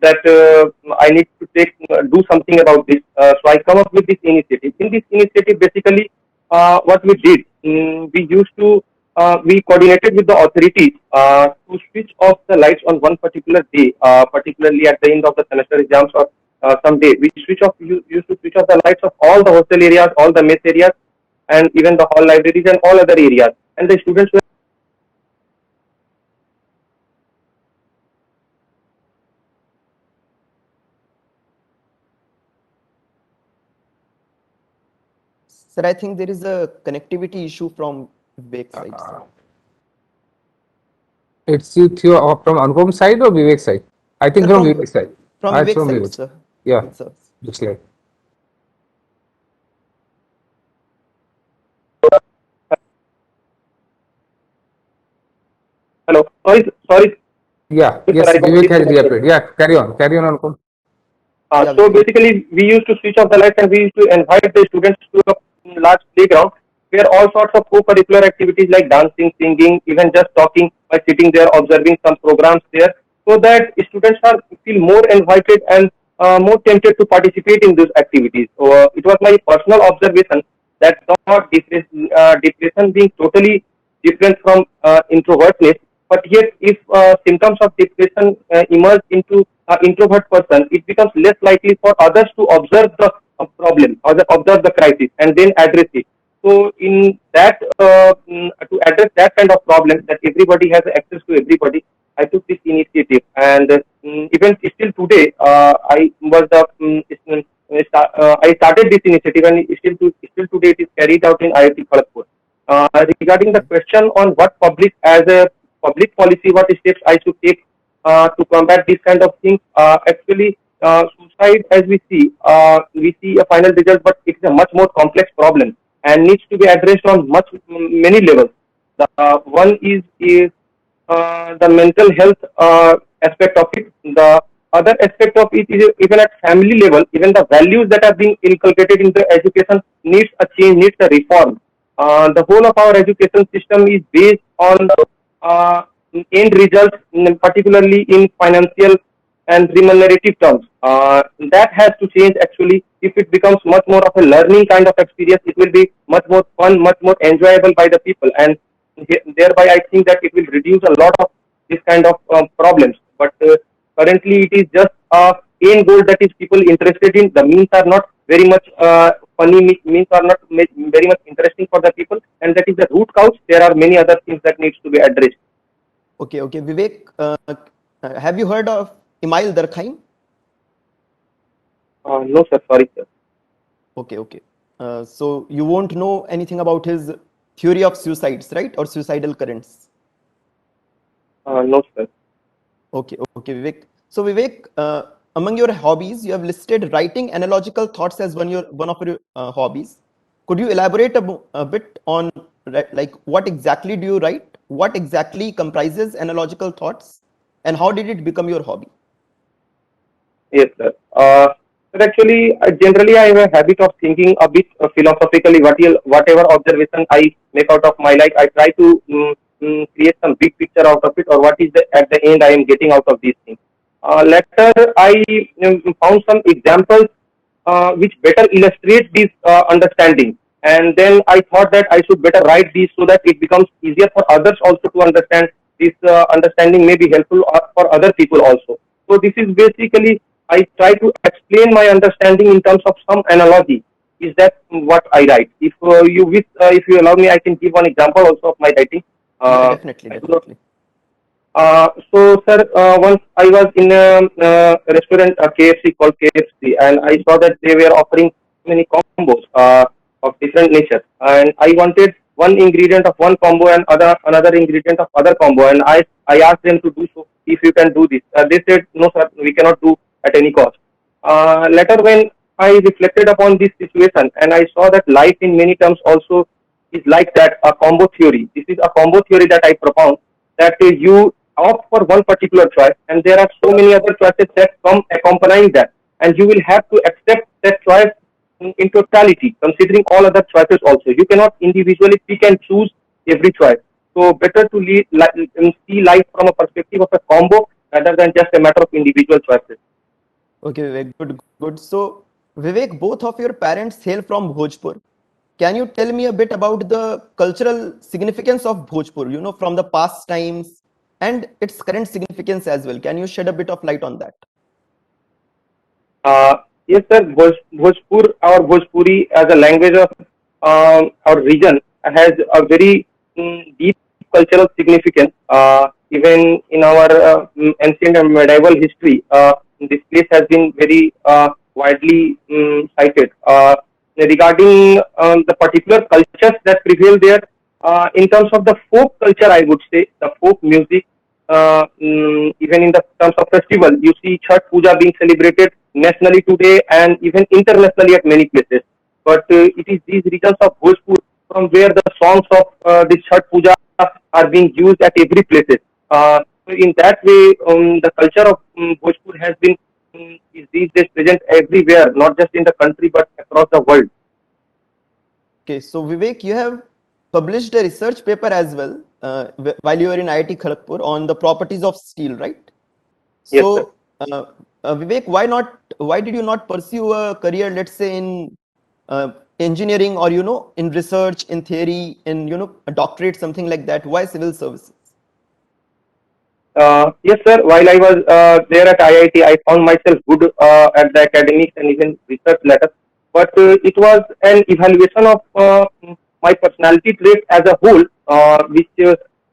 that I need to do something about this. So I come up with this initiative. In this initiative, basically, what we did, we used to we coordinated with the authorities to switch off the lights on one particular day, particularly at the end of the semester exams or some day. We used to switch off the lights of all the hostel areas, all the mess areas, and even the hall libraries and all other areas. And the students were Sir, I think there is a connectivity issue from Vivek's side. Sir. It's from Anupam side or Vivek side? I think Sir, from Vivek side. From It's Vivek's from side, Vivek. sir. Yeah, Sir. looks like. hello. Sorry. Yeah, Sir, yes, I got Vivek has disconnected. reappeared. Yeah, carry on, Anupam. Yeah, So Vivek. basically, we used to switch off the lights and we used to invite the students to a large playground where all sorts of co-curricular activities like dancing, singing, even just talking by sitting there, observing some programs there, so that students feel more invited and more tempted to participate in those activities. So it was my personal observation that not depression being totally different from introvertness, but yet if symptoms of depression emerge into introvert person, it becomes less likely for others to observe the problem or observe the crisis and then address it. So, in that to address that kind of problem that everybody has access to everybody, I took this initiative, and even still today, I was the I started this initiative, and still today it is carried out in IIT Kharagpur. Regarding the question on what public as a public policy, what steps I should take to combat these kind of things. Actually, suicide, as we see a final result, but it is a much more complex problem and needs to be addressed on many levels. The one is the mental health aspect of it. The other aspect of it is even at family level, even the values that are being inculcated in the education needs a change, needs a reform. The whole of our education system is based on uh, end results, particularly in financial and remunerative terms. That has to change actually. If it becomes much more of a learning kind of experience, it will be much more fun, much more enjoyable by the people, and thereby I think that it will reduce a lot of this kind of problems. But currently, it is just a end goal that is people interested in. The means are not very much funny. Means are not very much interesting for the people, and that is the root cause. There are many other things that needs to be addressed. Okay. Vivek, have you heard of Emile Durkheim? No, sir. Sorry, sir. Okay. So you won't know anything about his theory of suicides, right? Or suicidal currents? No, sir. Okay, Vivek. So Vivek, among your hobbies, you have listed writing analogical thoughts as one of your hobbies. Could you elaborate a bit on like what exactly do you write? What exactly comprises analogical thoughts, and how did it become your hobby? Yes, sir. But actually, generally, I have a habit of thinking a bit philosophically. Whatever observation I make out of my life, I try to create some big picture out of it, or what is the at the end I am getting out of these things. Later, I found some examples which better illustrate this understanding, and then I thought that I should better write these so that it becomes easier for others also to understand. This understanding may be helpful for other people also. So this is basically I try to explain my understanding in terms of some analogy. Is that what I write? If you wish, if you allow me, I can give one example also of my writing. Yeah, definitely, I do not. definitely. So, sir, once I was in a restaurant, KFC called KFC, and I saw that they were offering many combos of different nature, and I wanted one ingredient of one combo and another ingredient of other combo, and I asked them to do so if you can do this. They said no, sir, we cannot do at any cost. Later, when I reflected upon this situation, and I saw that life in many terms also is like that, a combo theory. This is a combo theory that I propound, that you opt for one particular choice and there are so many other choices that come accompanying that, and you will have to accept that choice in totality, considering all other choices also. You cannot individually pick and choose every choice. So better to see life from a perspective of a combo rather than just a matter of individual choices. Okay, Vivek, good, good. So, Vivek, both of your parents hail from Bhojpur. Can you tell me a bit about the cultural significance of Bhojpur, you know, from the past times and its current significance as well? Can you shed a bit of light on that? Yes, sir. Bhojpur or Bhojpuri as a language of our region has a very deep cultural significance. Even in our ancient and medieval history, this place has been very widely cited. Regarding the particular cultures that prevail there, in terms of the folk culture, I would say the folk music, even in the terms of festival, you see Chhat Puja being celebrated nationally today and even internationally at many places. But it is these regions of Bhojpur from where the songs of this Chhat Puja are being used at every places. So in that way, the culture of Bhojpur has been is these days present everywhere, not just in the country but across the world. Okay, so Vivek, you have published a research paper as well while you were in IIT Kharagpur on the properties of steel, right? Yes, sir. So, Vivek, why not? Why did you not pursue a career, let's say, in engineering or you know, in research, in theory, in you know, a doctorate, something like that? Why civil services? Yes, sir. While I was there at IIT, I found myself good at the academics and even research letters. But it was an evaluation of my personality trait as a whole, which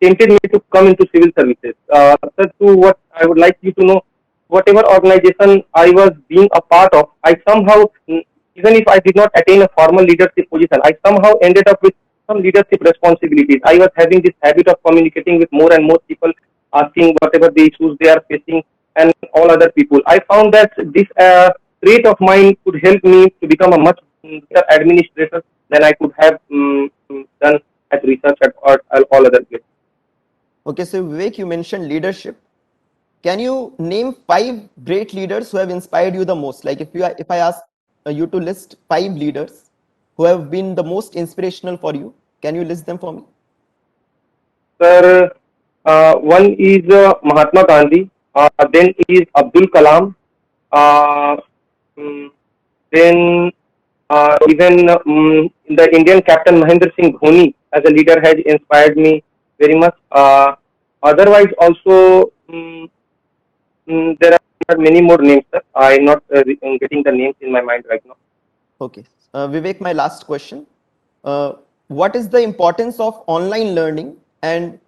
tempted me to come into civil services. Sir, to what I would like you to know, whatever organization I was being a part of, I somehow, even if I did not attain a formal leadership position, I somehow ended up with some leadership responsibilities. I was having this habit of communicating with more and more people, asking whatever the issues they are facing, and all other people. I found that this trait of mine could help me to become a much better administrator than I could have done as research at all other places. Okay, so Vivek, you mentioned leadership. Can you name 5 great leaders who have inspired you the most? Like if I ask you to list 5 leaders who have been the most inspirational for you, can you list them for me? Sir, one is Mahatma Gandhi, then is Abdul Kalam, uh, mm, then even the Indian captain Mahendra Singh Dhoni as a leader has inspired me very much. Otherwise, also there are many more names, sir. I'm not getting the names in my mind right now. Okay. Vivek, my last question. What is the importance of online learning, and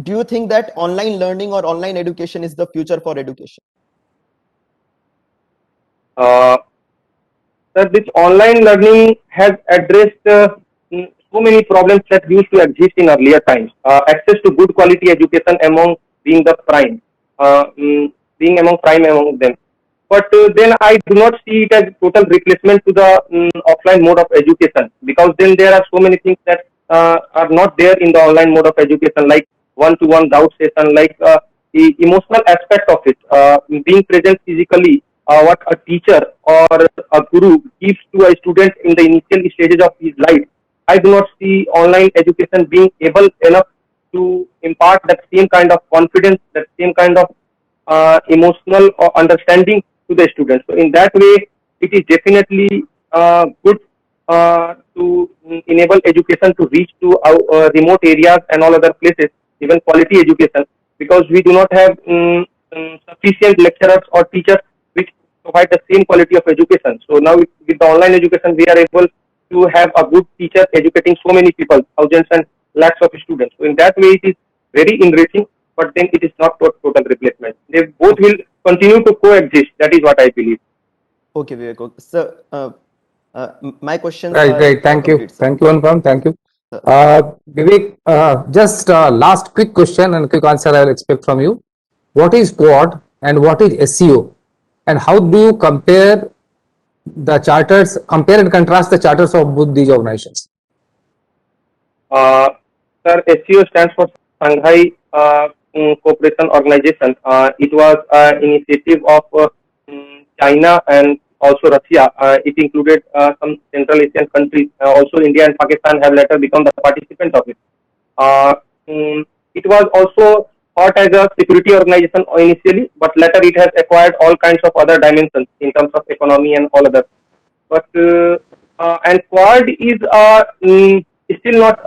do you think that online learning or online education is the future for education? Uh, Sir, this online learning has addressed so many problems that used to exist in earlier times. Access to good quality education among being the prime, being among prime among them. But then I do not see it as total replacement to the offline mode of education, because then there are so many things that are not there in the online mode of education, like one-to-one doubt session, like the emotional aspect of it, being present physically, what a teacher or a guru gives to a student in the initial stages of his life, I do not see online education being able enough to impart that same kind of confidence, that same kind of emotional or understanding to the students. So in that way, it is definitely good to enable education to reach to remote areas and all other places, even quality education, because we do not have sufficient lecturers or teachers which provide the same quality of education. So now with the online education, we are able to have a good teacher educating so many people, thousands and lakhs of students. So in that way, it is very enriching, but then it is not total replacement. They both will continue to coexist. That is what I believe. Okay, Vivek. Okay. So, my questions Right, are right. Thank you. complete, sir. Thank you, Anupam. Thank you. Uh, Vivek, just last quick question and quick answer I will expect from you. What is quad and what is SEO? And how do you compare the charters, compare and contrast the charters of both these organizations? Uh, Sir, SCO stands for Shanghai Cooperation Organization. It was an initiative of China and also Russia. It included some Central Asian countries. Also, India and Pakistan have later become the participants of it. Uh, it was also thought as a security organization initially, but later it has acquired all kinds of other dimensions in terms of economy and all other. But and Quad is still not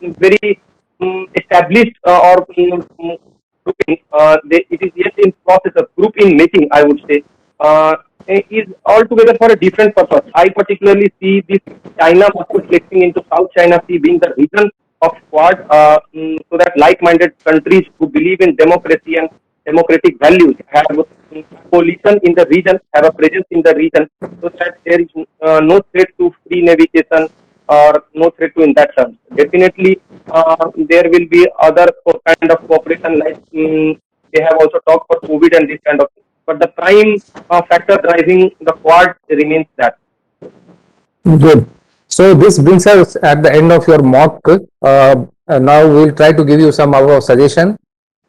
very established or grouping. It is yet in process of group in making, I would say. Is altogether for a different purpose. I particularly see this China muscle flexing into South China Sea being the region of Quad, so that like-minded countries who believe in democracy and democratic values have coalition in the region, have a presence in the region, so that there is no threat to free navigation or no threat to in that terms. Definitely, there will be other kind of cooperation like they have also talked for COVID and this kind of thing. But the prime factor driving the Quad remains that. Good. So this brings us at the end of your mock. And now we'll try to give you some of our suggestion.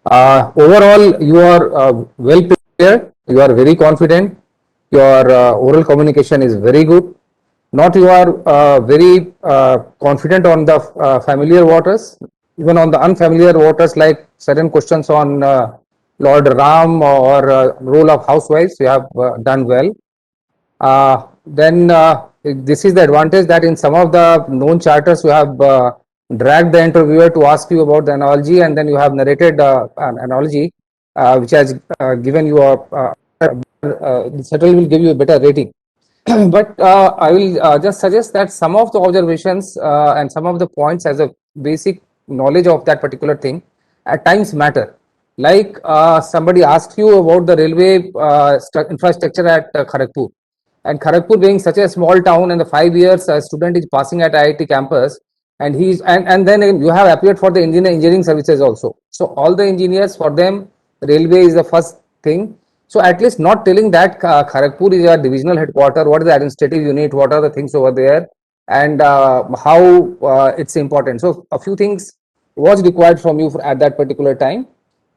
Overall, you are well prepared. You are very confident. Your oral communication is very good. Not you are very confident on the familiar waters. Even on the unfamiliar waters, like certain questions on Lord Ram or role of housewives, you have done well. Then this is the advantage that in some of the known charters you have dragged the interviewer to ask you about the analogy, and then you have narrated an analogy which has given you a certainly will give you a better rating. But I will just suggest that some of the observations and some of the points as a basic knowledge of that particular thing at times matter. Like somebody asked you about the railway infrastructure at Kharagpur, and Kharagpur being such a small town, and the 5 years a student is passing at IIT campus, and then you have appeared for the engineering services also. So all the engineers, for them railway is the first thing. So at least not telling that Kharagpur is a divisional headquarter, what is the administrative unit, what are the things over there, and how it's important. So a few things was required from you at that particular time.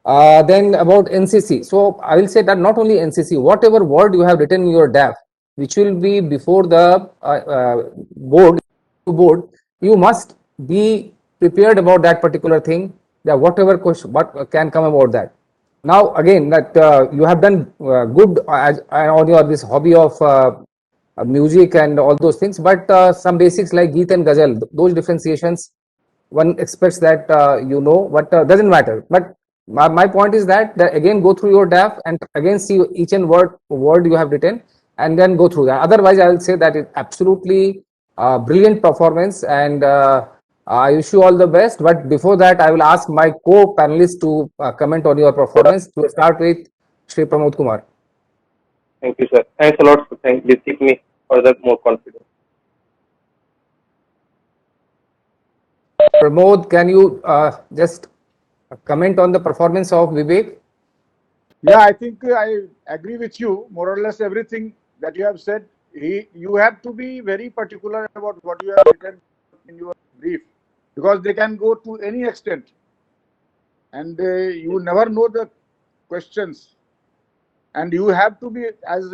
Then about NCC. So I will say that not only NCC, whatever word you have written in your DAF, which will be before the board, you must be prepared about that particular thing. That whatever question, what can come about that. Now again, that you have done good on your this hobby of music and all those things, but some basics like Geet and Ghazal, those differentiations, one expects that but doesn't matter. But my point is that again go through your DAF and again see each and word you have written, and then go through that. Otherwise, I will say that it's absolutely brilliant performance, and I wish you all the best. But before that, I will ask my co-panelists to comment on your performance. To start with, Shri Pramod Kumar. Thank you, sir. Thanks a lot for giving me further more confidence. Pramod, can you just comment on the performance of Vivek? Yeah, I think I agree with you. More or less everything that you have said. You have to be very particular about what you have written in your brief, because they can go to any extent, and you never know the questions. and you have to be, as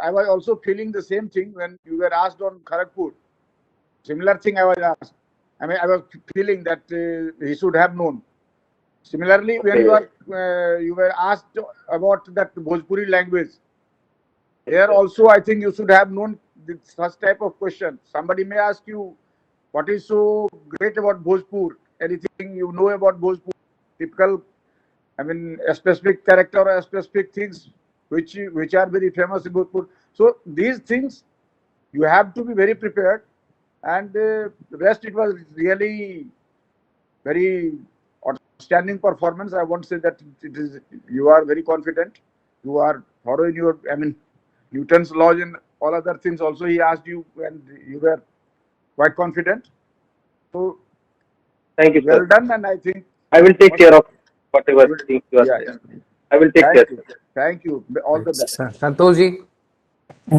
I was also feeling the same thing when you were asked on Kharagpur. Similar thing I was asked. I mean, I was feeling that he should have known. Similarly, when you were asked about that Bhojpuri language, here also I think you should have known such type of question. Somebody may ask you, what is so great about Bhojpur? Anything you know about Bhojpur? Typical, I mean, a specific character or a specific things which are very famous in Bhojpur. So these things you have to be very prepared, and the rest, it was really very outstanding performance. I won't say that it is. You are very confident. You are thorough in your, I mean, Newton's laws and all other things. Also, he asked you, and you were quite confident. So Thank you, well sir. done, and I think I will take care of whatever things you are yeah, saying. yeah. I will take care. Thank you. Thank you. All the best. Santosh ji.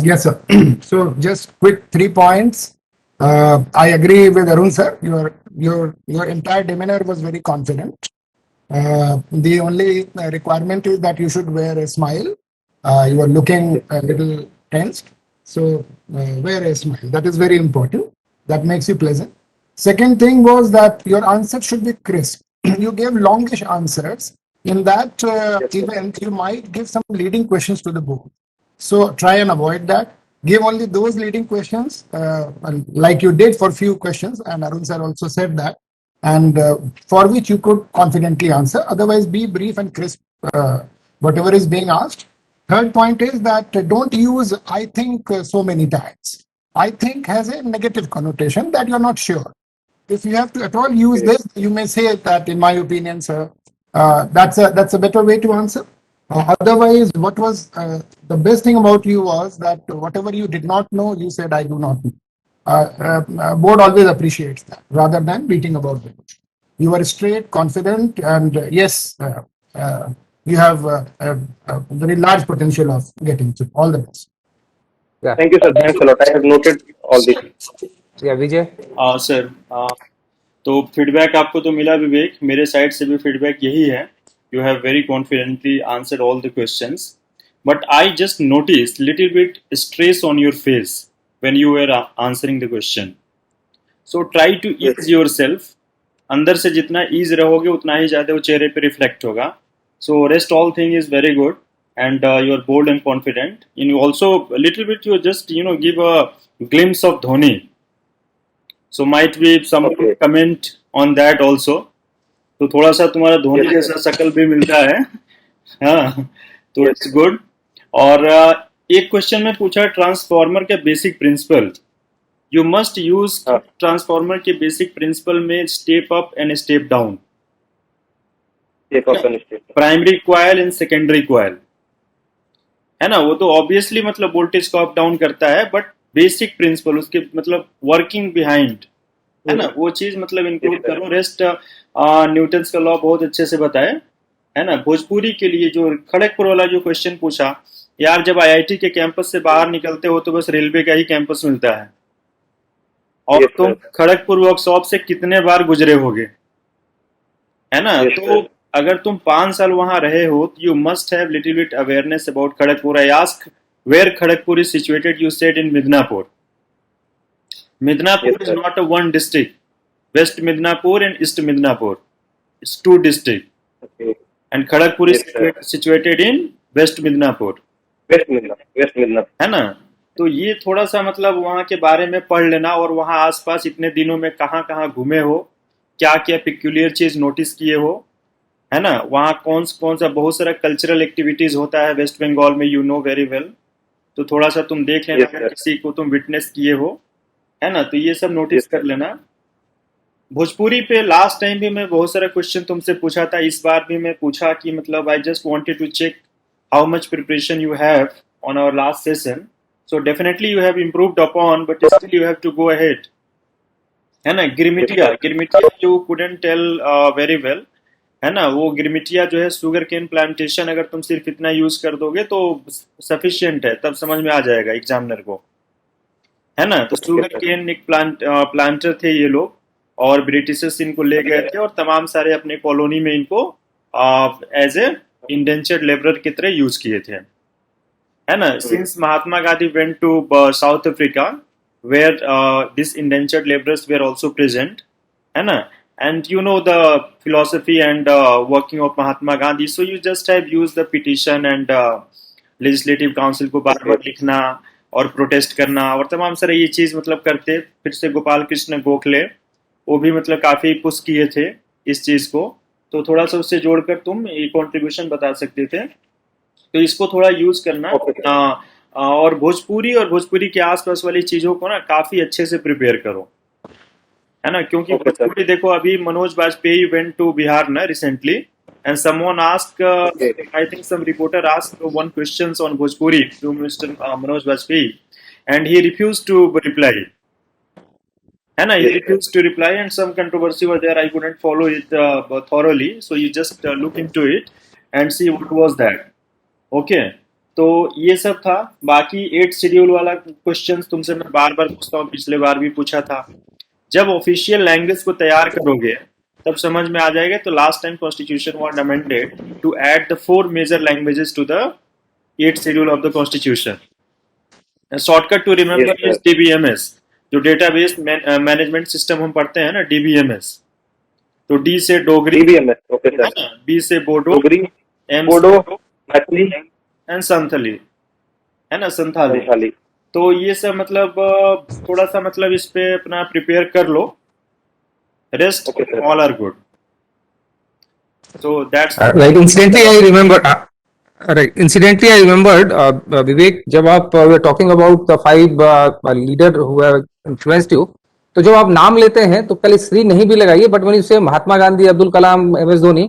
Yes, sir. So just quick 3 points. I agree with Arun sir. Your entire demeanor was very confident. The only requirement is that you should wear a smile. You are looking a little tensed, so wear a smile. That is very important. That makes you pleasant. Second thing was that your answer should be crisp. You gave longish answers. In that event, you might give some leading questions to the board. So try and avoid that. Give only those leading questions, like you did for few questions, and Arun sir also said that, and for which you could confidently answer. Otherwise, be brief and crisp, whatever is being asked. Third point is that don't use "I think" so many times. "I think" has a negative connotation that you're not sure. If you have to at all use this, you may say that, in my opinion, sir, that's a better way to answer. Otherwise, what was the best thing about you was that whatever you did not know, you said, "I do not know." Board always appreciates that rather than beating about the bush. You were straight, confident, and yes, you have a very large potential of getting through. All the best. Yeah. Thank you, sir. Thanks a lot. I have noted all this. Yeah, Vijay. Sir तो feedback आपको तो मिला विवेक, मेरे side से भी feedback यही है. You have very confidently answered all the questions, but I just notice little bit stress on your face when you are answering the question. So try to ease yourself. अंदर से जितना ease रहोगे उतना ही ज़्यादा वो चेहरे पे reflect होगा. So rest all thing is very good, and you are bold and confident. And you also a little bit you just give a glimpse of Dhoni. So might be some comment on that also. तो थोड़ा सा तुम्हारा धोनी जैसा शक्ल भी मिलता है. हाँ, तो इट्स गुड. और एक क्वेश्चन में पूछा ट्रांसफॉर्मर के basic principle. You must use transformer के बेसिक प्रिंसिपल में step up and step down. Primary coil and secondary coil है ना. वो तो ऑब्वियसली मतलब वोल्टेज को अप डाउन करता है, बट बेसिक प्रिंसिपल उसके मतलब वर्किंग बिहाइंड है ना, वो चीज मतलब इंक्लूड करो. रेस्ट न्यूटन्स का लॉ बहुत अच्छे से बताए है ना. भोजपुरी के लिए जो खड़गपुर वाला जो क्वेश्चन पूछा, यार जब आईआईटी के कैंपस से बाहर निकलते हो तो बस रेलवे का ही कैंपस मिलता है, और तुम खड़गपुर वर्कशॉप से कितने बार गुजरे होगे है ना. तो अगर तुम 5 साल वहां रहे हो, you must have little bit awareness about Kharagpur. I ask where Kharagpur is situated, you said in Midnapur. Midnapur is not a one district. West Midnapur and East Midnapur. It's 2 districts. Okay. And Kharagpur is situated in West Midnapur. West Midnapur. है ना. तो ये थोड़ा सा मतलब वहाँ के बारे में पढ़ लेना, और वहाँ आसपास इतने दिनों में कहाँ कहाँ घूमे हो, क्या क्या पिक्यूलियर चीज नोटिस किए हो है ना. वहाँ कौन सा बहुत सारा कल्चरल एक्टिविटीज होता है वेस्ट बंगाल में, यू नो वेरी वेल. तो थोड़ा सा तुम देख लेना, किसी को तुम विटनेस किए हो है ना, तो ये सब नोटिस कर लेना. भोजपुरी पे लास्ट टाइम भी मैं बहुत सारा क्वेश्चन तुमसे पूछा था, इस बार भी मैं पूछा कि मतलब I just wanted to check how much preparation you have on our last session. So definitely you have improved upon, but still you have to go ahead है ना. Girmitiya you couldn't tell very well है ना. वो गिरमिटिया जो है sugar cane plantation, अगर तुम सिर्फ इतना यूज कर दोगे तो सफिशियंट है, तब समझ में आ जाएगा एग्जामिनर को है ना. तो शुगर केन एक प्लांटर थे ये लोग, और ब्रिटिशर्स इनको ले गए थे और तमाम सारे अपने कॉलोनी में इनको एज ए इंडेंचर्ड लेबरर की तरह यूज किए थे है ना, since Mahatma Gandhi went to South Africa where these indentured laborers were also present, है ना, and you know the philosophy and working of Mahatma Gandhi, so you just have used the petition and legislative council को बार बार लिखना और protest करना और तमाम सारे ये चीज मतलब करते। फिर से गोपाल कृष्ण गोखले वो भी मतलब काफी पुश किए थे इस चीज को, तो थोड़ा सा उससे जोड़कर तुम ये कंट्रीब्यूशन बता सकते थे, तो इसको थोड़ा यूज करना। और भोजपुरी के आसपास वाली चीजों को ना काफी अच्छे से प्रिपेयर करो, है ना, क्योंकि भोजपुरी देखो अभी मनोज वाजपेयी वेंट टू बिहार ना recently and someone ask, I think some reporter ask one questions on Bhojpuri to mister Manoj Bajpayee and he refused to reply, है ना, he refused to reply and some controversy was there. I couldn't follow it thoroughly, so you just look into it and see what was that. Okay, तो ये सब था। बाकी 8 schedule वाला questions तुमसे मैं बार बार पूछता हूँ, पिछले बार भी पूछा था। जब ऑफिशियल लैंग्वेज को तैयार करोगे तब समझ में आ जाएगा। तो last time constitution was amended to add the 4 major languages to the 8th schedule of the constitution. Shortcut to remember is DBMS, जो डेटाबेस मैनेजमेंट सिस्टम हम पढ़ते हैं ना, DBMS। तो D से Dogri, DBMS, okay sir. B से Bodo, Dogri, M Bodo, Maithili and Santhali, है ना, संथाली। तो ये सब मतलब थोड़ा सा मतलब इस पे अपना प्रिपेयर कर लो, rest all are good. So that's Right. Incidentally, I remember. Right. Incidentally, I remembered, Vivek, जब आप were talking about the 5 leader who have influenced you, तो जब आप नाम लेते हैं तो पहले श्री नहीं भी लगाइए, but when you say Mahatma Gandhi, Abdul Kalam, MS Dhoni,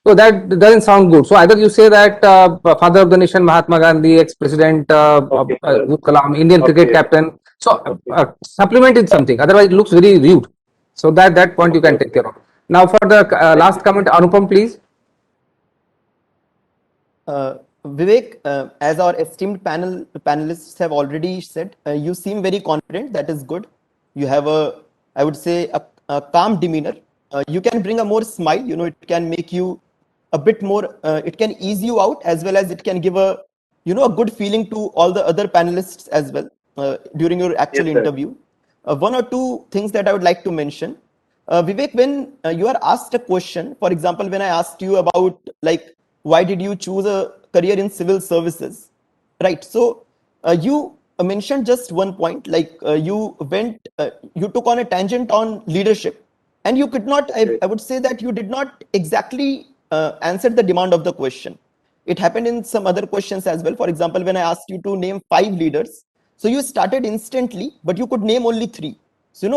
so that doesn't sound good. So either you say that father of the nation Mahatma Gandhi, ex-president Abdul Kalam, Indian cricket captain. So supplement it something. Otherwise, it looks very rude. So that point you can take care of. Now for the last comment, Anupam, please. Vivek, as our esteemed panelists have already said, you seem very confident. That is good. You have I would say, a calm demeanor. You can bring a more smile. You know, it can make you a bit more. It can ease you out, as well as it can give a good feeling to all the other panelists as well during your actual interview. One or two things that I would like to mention. Vivek, when you are asked a question, for example, when I asked you about like, why did you choose a career in civil services, right? So you mentioned just one point, like you took on a tangent on leadership, and you could not, I would say that you did not exactly answer the demand of the question. It happened in some other questions as well. For example, when I asked you to name 5 leaders, so you started instantly, but you could name only 3. So,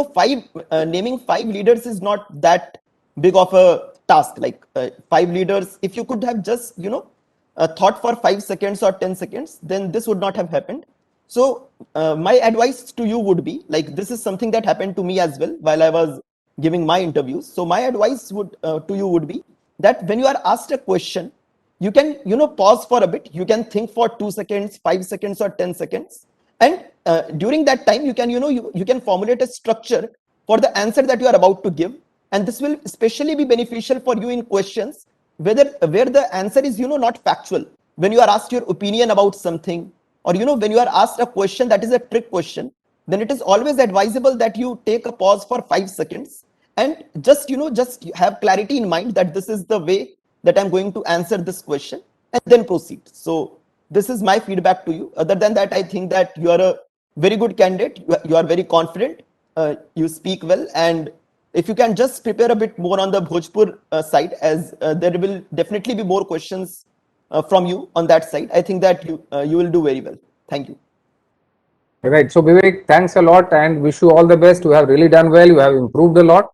naming 5 leaders is not that big of a task. Like 5 leaders, if you could have just, thought for 5 seconds or 10 seconds, then this would not have happened. So my advice to you would be, like, this is something that happened to me as well while I was giving my interviews. So my advice to you would be that when you are asked a question, you can, pause for a bit. You can think for 2 seconds, 5 seconds, or 10 seconds. And during that time, you can, you can formulate a structure for the answer that you are about to give. And this will especially be beneficial for you in questions where the answer is, not factual. When you are asked your opinion about something, or, when you are asked a question that is a trick question, then it is always advisable that you take a pause for 5 seconds and just, just have clarity in mind that this is the way that I'm going to answer this question, and then proceed. So this is my feedback to you. Other than that, I think that you are a very good candidate. You are very confident. You speak well. And if you can just prepare a bit more on the Bhojpur side, as there will definitely be more questions from you on that side, I think that you will do very well. Thank you. Right. So Vivek, thanks a lot and wish you all the best. You have really done well. You have improved a lot.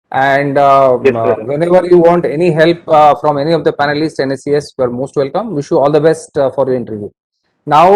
And whenever you want any help from any of the panelists, NSCS, you are most welcome. Wish you all the best for your interview. Now,